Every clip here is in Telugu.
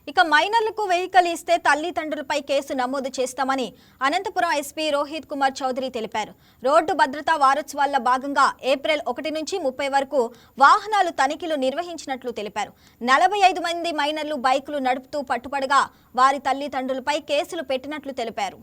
ఇక మైనర్లకు వెహికల్ ఇస్తే తల్లిదండ్రులపై కేసు నమోదు చేస్తామని అనంతపురం ఎస్పీ రోహిత్ కుమార్ చౌదరి తెలిపారు. రోడ్డు భద్రతా వారోత్సవాల్లో భాగంగా ఏప్రిల్ 1 నుంచి 30 వరకు వాహనాలు తనిఖీలు నిర్వహించినట్లు తెలిపారు. 45 మంది మైనర్లు బైకులు నడుపుతూ పట్టుపడగా వారి తల్లిదండ్రులపై కేసులు పెట్టినట్లు తెలిపారు.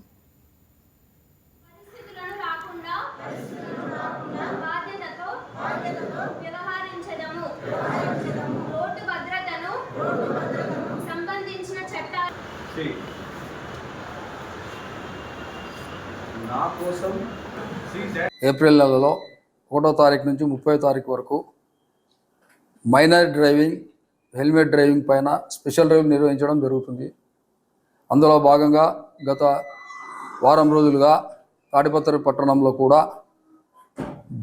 ఏప్రిల్ నెలలో 1వ తారీఖు నుంచి 30వ తారీఖు వరకు మైనర్ డ్రైవింగ్, హెల్మెట్ డ్రైవింగ్ పైన స్పెషల్ డ్రైవ్ నిర్వహించడం జరుగుతుంది. అందులో భాగంగా గత వారం రోజులుగా తాడిపత్రి పట్టణంలో కూడా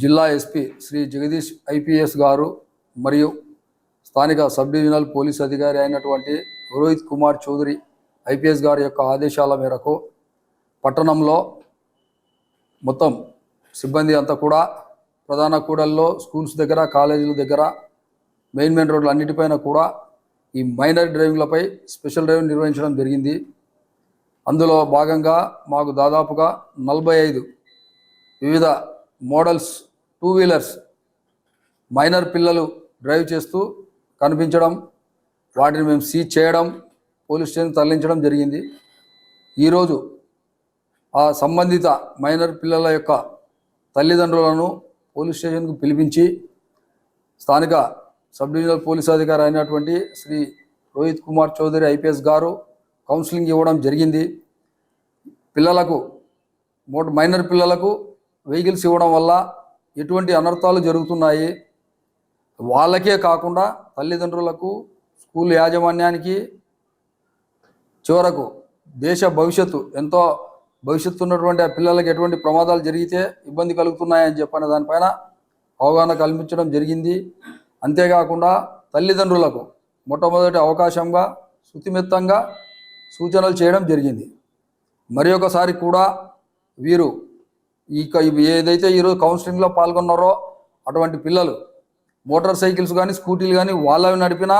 జిల్లా ఎస్పీ శ్రీ జగదీష్ ఐపీఎస్ గారు మరియు స్థానిక సబ్ డివిజనల్ పోలీస్ అధికారి అయినటువంటి రోహిత్ కుమార్ చౌదరి ఐపీఎస్ గారి యొక్క ఆదేశాల మేరకు పట్టణంలో మొత్తం సిబ్బంది అంతా కూడా ప్రధాన కూడల్లో, స్కూల్స్ దగ్గర, కాలేజీల దగ్గర, మెయిన్ రోడ్లు అన్నిటిపైన కూడా ఈ మైనర్ డ్రైవింగ్లపై స్పెషల్ డ్రైవ్ నిర్వహించడం జరిగింది. అందులో భాగంగా మాకు దాదాపుగా 45 వివిధ మోడల్స్ 2 వీలర్స్ మైనర్ పిల్లలు డ్రైవ్ చేస్తూ కనిపించడం, వాటిని మేము సీజ్ చేయడం, పోలీస్ స్టేషన్ తరలించడం జరిగింది. ఈరోజు ఆ సంబంధిత మైనర్ పిల్లల యొక్క తల్లిదండ్రులను పోలీస్ స్టేషన్కు పిలిపించి స్థానిక సబ్ డివిజనల్ పోలీస్ అధికారి అయినటువంటి శ్రీ రోహిత్ కుమార్ చౌదరి ఐపీఎస్ గారు కౌన్సిలింగ్ ఇవ్వడం జరిగింది. మైనర్ పిల్లలకు వెహికల్స్ ఇవ్వడం వల్ల ఎటువంటి అనర్థాలు జరుగుతున్నాయి, వాళ్ళకే కాకుండా తల్లిదండ్రులకు, స్కూల్ యాజమాన్యానికి, చివరకు దేశ ఎంతో భవిష్యత్తు ఉన్నటువంటి ఆ పిల్లలకి ఎటువంటి ప్రమాదాలు జరిగితే ఇబ్బంది కలుగుతున్నాయని చెప్పిన దానిపైన అవగాహన కల్పించడం జరిగింది. అంతేకాకుండా తల్లిదండ్రులకు మొట్టమొదటి అవకాశంగా శుతిమెత్తంగా సూచనలు చేయడం జరిగింది. మరి ఒకసారి కూడా వీరు ఏదైతే ఈరోజు కౌన్సిలింగ్లో పాల్గొన్నారో అటువంటి పిల్లలు మోటార్ సైకిల్స్ కానీ, స్కూటీలు కానీ వాళ్ళవి నడిపినా,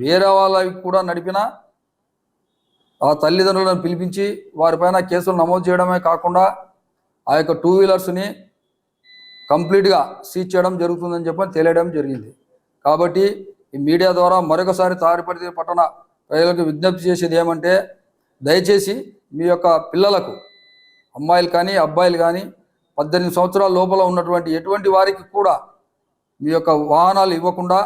వేరే వాళ్ళవి కూడా నడిపినా ఆ తల్లిదండ్రులను పిలిపించి వారిపైన కేసులు నమోదు చేయడమే కాకుండా ఆ యొక్క 2 వీలర్స్ని కంప్లీట్గా సీజ్ చేయడం జరుగుతుందని చెప్పని తెలియడం జరిగింది. కాబట్టి ఈ మీడియా ద్వారా మరొకసారి తాడిపత్రి పట్టణ ప్రజలకు విజ్ఞప్తి చేసేది ఏమంటే, దయచేసి మీ యొక్క పిల్లలకు, అమ్మాయిలు కానీ అబ్బాయిలు కానీ 18 సంవత్సరాల లోపల ఉన్నటువంటి ఎటువంటి వారికి కూడా మీ యొక్క వాహనాలు ఇవ్వకుండా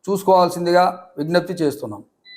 చూసుకోవాల్సిందిగా విజ్ఞప్తి చేస్తున్నాం.